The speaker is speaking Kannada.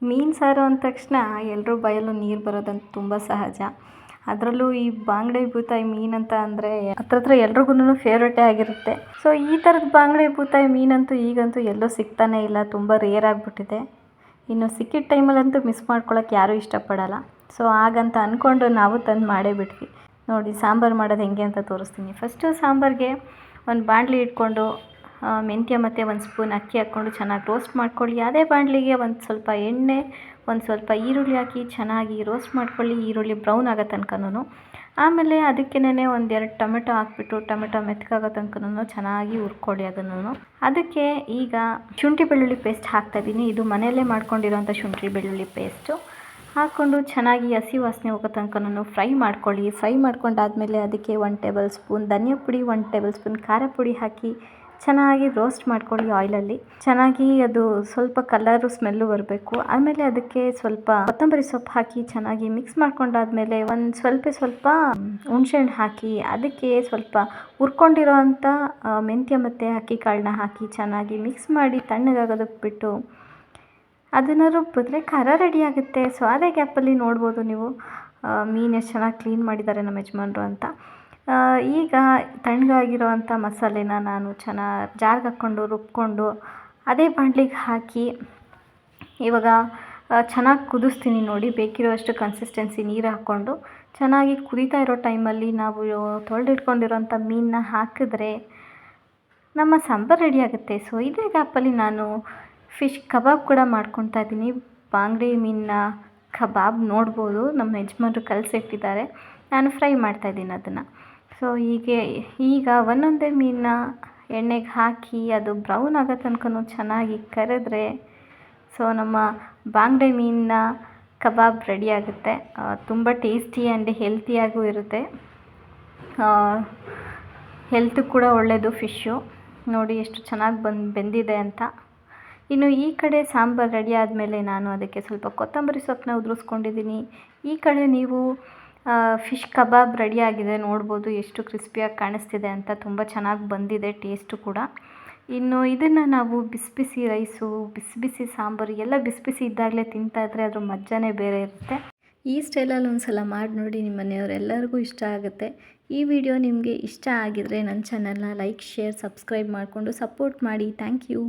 ಮೀನು ಸಾರು ಅಂದ ತಕ್ಷಣ ಎಲ್ಲರ ಬಾಯಲ್ಲೂ ನೀರು ಬರೋದಂತೂ ತುಂಬ ಸಹಜ. ಅದರಲ್ಲೂ ಈ ಬಾಂಗಡೆ ಬೂತಾಯಿ ಮೀನಂತ ಅಂದರೆ ಹತ್ರ ಎಲ್ರಿಗೂ ಫೇವ್ರೇಟೇ ಆಗಿರುತ್ತೆ. ಸೊ ಈ ಥರದ ಬಾಂಗಡೆ ಬೂತಾಯಿ ಮೀನಂತೂ ಈಗಂತೂ ಎಲ್ಲೂ ಸಿಗ್ತಾನೇ ಇಲ್ಲ, ತುಂಬ ರೇರ್ ಆಗಿಬಿಟ್ಟಿದೆ. ಇನ್ನು ಸಿಕ್ಕಿದ ಟೈಮಲ್ಲಂತೂ ಮಿಸ್ ಮಾಡ್ಕೊಳ್ಳೋಕೆ ಯಾರೂ ಇಷ್ಟಪಡಲ್ಲ. ಸೊ ಹಾಗಂತ ಅಂದ್ಕೊಂಡು ನಾವು ತಂದು ಮಾಡೇ ಬಿಟ್ವಿ. ನೋಡಿ ಸಾಂಬಾರು ಮಾಡೋದು ಹೆಂಗೆ ಅಂತ ತೋರಿಸ್ತೀನಿ. ಫಸ್ಟು ಸಾಂಬಾರಿಗೆ ಒಂದು ಬಾಣಲಿ ಇಟ್ಕೊಂಡು ಮೆಂತ್ಯ ಮತ್ತು ಒಂದು ಸ್ಪೂನ್ ಅಕ್ಕಿ ಹಾಕ್ಕೊಂಡು ಚೆನ್ನಾಗಿ ರೋಸ್ಟ್ ಮಾಡ್ಕೊಳ್ಳಿ. ಅದೇ ಬಾಣಲಿಗೆ ಒಂದು ಸ್ವಲ್ಪ ಎಣ್ಣೆ, ಒಂದು ಸ್ವಲ್ಪ ಈರುಳ್ಳಿ ಹಾಕಿ ಚೆನ್ನಾಗಿ ರೋಸ್ಟ್ ಮಾಡ್ಕೊಳ್ಳಿ, ಈರುಳ್ಳಿ ಬ್ರೌನ್ ಆಗೋ ತನಕನೂ. ಆಮೇಲೆ ಅದಕ್ಕೇನೆ ಒಂದೆರಡು ಟೊಮೆಟೊ ಹಾಕ್ಬಿಟ್ಟು ಟೊಮೆಟೊ ಮೆತ್ತಗಾಗೋ ತನಕನೂ ಚೆನ್ನಾಗಿ ಹುರ್ಕೊಳ್ಳಿ ಅದನ್ನು. ಅದಕ್ಕೆ ಈಗ ಶುಂಠಿ ಬೆಳ್ಳುಳ್ಳಿ ಪೇಸ್ಟ್ ಹಾಕ್ತಾಯಿದ್ದೀನಿ. ಇದು ಮನೆಯಲ್ಲೇ ಮಾಡ್ಕೊಂಡಿರೋಂಥ ಶುಂಠಿ ಬೆಳ್ಳುಳ್ಳಿ ಪೇಸ್ಟು ಹಾಕ್ಕೊಂಡು ಚೆನ್ನಾಗಿ ಹಸಿ ವಾಸನೆ ಹೋಗೋ ತನಕನೂ ಫ್ರೈ ಮಾಡ್ಕೊಳ್ಳಿ. ಫ್ರೈ ಮಾಡ್ಕೊಂಡಾದಮೇಲೆ ಅದಕ್ಕೆ 1 ಟೇಬಲ್ ಸ್ಪೂನ್ ಧನಿಯಾ ಪುಡಿ, 1 ಟೇಬಲ್ ಸ್ಪೂನ್ ಖಾರ ಪುಡಿ ಹಾಕಿ ಚೆನ್ನಾಗಿ ರೋಸ್ಟ್ ಮಾಡ್ಕೊಳ್ಳಿ ಆಯಿಲಲ್ಲಿ. ಚೆನ್ನಾಗಿ ಅದು ಸ್ವಲ್ಪ ಕಲರು ಸ್ಮೆಲ್ಲು ಬರಬೇಕು. ಆಮೇಲೆ ಅದಕ್ಕೆ ಸ್ವಲ್ಪ ಕೊತ್ತಂಬರಿ ಸೊಪ್ಪು ಹಾಕಿ ಚೆನ್ನಾಗಿ ಮಿಕ್ಸ್ ಮಾಡ್ಕೊಂಡಾದ್ಮೇಲೆ ಒಂದು ಸ್ವಲ್ಪ ಹುಣಸೆಹಣ್ಣು ಹಾಕಿ ಅದಕ್ಕೆ ಸ್ವಲ್ಪ ಹುರ್ಕೊಂಡಿರೋ ಅಂಥ ಮೆಂತ್ಯ ಮತ್ತು ಅಕ್ಕಿ ಕಾಳನ್ನ ಹಾಕಿ ಚೆನ್ನಾಗಿ ಮಿಕ್ಸ್ ಮಾಡಿ ತಣ್ಣಗಾಗೋದಕ್ಕೆ ಬಿಟ್ಟು ಅದನ್ನು ರುಬ್ಬಿದ್ರೆ ಖಾರ ರೆಡಿ ಆಗುತ್ತೆ. ಸೊ ಅದೇ ಗ್ಯಾಪಲ್ಲಿ ನೋಡ್ಬೋದು ನೀವು ಮೀನು ಎಷ್ಟು ಚೆನ್ನಾಗಿ ಕ್ಲೀನ್ ಮಾಡಿದ್ದಾರೆ ನಮ್ಮ ಯಜಮಾನ್ರು ಅಂತ. ಈಗ ತಣ್ಣಗಾಗಿರೋ ಅಂಥ ಮಸಾಲೆನ ನಾನು ಜಾರ್ಗೆ ಹಾಕ್ಕೊಂಡು ರುಬ್ಕೊಂಡು ಅದೇ ಬಾಣಲಿಗೆ ಹಾಕಿ ಇವಾಗ ಚೆನ್ನಾಗಿ ಕುದಿಸ್ತೀನಿ. ನೋಡಿ ಬೇಕಿರೋಷ್ಟು ಕನ್ಸಿಸ್ಟೆನ್ಸಿ ನೀರು ಹಾಕ್ಕೊಂಡು ಚೆನ್ನಾಗಿ ಕುದೀತಾ ಇರೋ ಟೈಮಲ್ಲಿ ನಾವು ತೊಳೆದಿಟ್ಕೊಂಡಿರೋಂಥ ಮೀನನ್ನ ಹಾಕಿದ್ರೆ ನಮ್ಮ ಸಾಂಬಾರು ರೆಡಿ ಆಗುತ್ತೆ. ಸೊ ಇದೇ ಗ್ಯಾಪಲ್ಲಿ ನಾನು ಫಿಶ್ ಕಬಾಬ್ ಕೂಡ ಮಾಡ್ಕೊತಾ ಇದ್ದೀನಿ. ಬಾಂಗಡೆ ಮೀನನ್ನ ಕಬಾಬ್ ನೋಡ್ಬೋದು, ನಮ್ಮ ಯಜಮಾನ್ರು ಕಲಸಿಟ್ಟಿದ್ದಾರೆ. ನಾನು ಫ್ರೈ ಮಾಡ್ತಾಯಿದ್ದೀನಿ ಅದನ್ನು. ಸೊ ಈಗ ಒಂದೊಂದೇ ಮೀನನ್ನ ಎಣ್ಣೆಗೆ ಹಾಕಿ ಅದು ಬ್ರೌನ್ ಆಗೋ ತನಕ ಚೆನ್ನಾಗಿ ಕರೆದ್ರೆ ಸೊ ನಮ್ಮ ಬಾಂಗಡೆ ಮೀನನ್ನ ಕಬಾಬ್ ರೆಡಿ ಆಗುತ್ತೆ. ತುಂಬ ಟೇಸ್ಟಿ ಆ್ಯಂಡ್ ಹೆಲ್ತಿಯಾಗೂ ಇರುತ್ತೆ. ಹೆಲ್ತ್ ಕೂಡ ಒಳ್ಳೆಯದು ಫಿಶ್ಶು. ನೋಡಿ ಎಷ್ಟು ಚೆನ್ನಾಗಿ ಬೆಂದಿದೆ ಅಂತ. ಇನ್ನು ಈ ಕಡೆ ಸಾಂಬಾರು ರೆಡಿ ಆದಮೇಲೆ ನಾನು ಅದಕ್ಕೆ ಸ್ವಲ್ಪ ಕೊತ್ತಂಬರಿ ಸೊಪ್ಪನ್ನ ಉದುರಿಸ್ಕೊಂಡಿದ್ದೀನಿ. ಈ ಕಡೆ ನೀವು ಫಿಶ್ ಕಬಾಬ್ ರೆಡಿಯಾಗಿದೆ ನೋಡ್ಬೋದು, ಎಷ್ಟು ಕ್ರಿಸ್ಪಿಯಾಗಿ ಕಾಣಿಸ್ತಿದೆ ಅಂತ. ತುಂಬ ಚೆನ್ನಾಗಿ ಬಂದಿದೆ ಟೇಸ್ಟು ಕೂಡ. ಇನ್ನು ಇದನ್ನು ನಾವು ಬಿಸಿ ರೈಸು, ಬಿಸಿ ಸಾಂಬಾರು ಎಲ್ಲ ಬಿಸಿ ಇದ್ದಾಗಲೇ ತಿಂತಾಯಿದ್ರೆ ಅದ್ರ ಮಜಾನೇ ಬೇರೆ ಇರುತ್ತೆ. ಈ ಸ್ಟೈಲಲ್ಲಿ ಒಂದು ಸಲ ಮಾಡಿ ನೋಡಿ, ನಿಮ್ಮ ಮನೆಯವರೆಲ್ಲರಿಗೂ ಇಷ್ಟ ಆಗುತ್ತೆ. ಈ ವಿಡಿಯೋ ನಿಮಗೆ ಇಷ್ಟ ಆಗಿದರೆ ನನ್ನ ಚಾನಲ್ನ ಲೈಕ್, ಶೇರ್, ಸಬ್ಸ್ಕ್ರೈಬ್ ಮಾಡಿಕೊಂಡು ಸಪೋರ್ಟ್ ಮಾಡಿ. Thank you.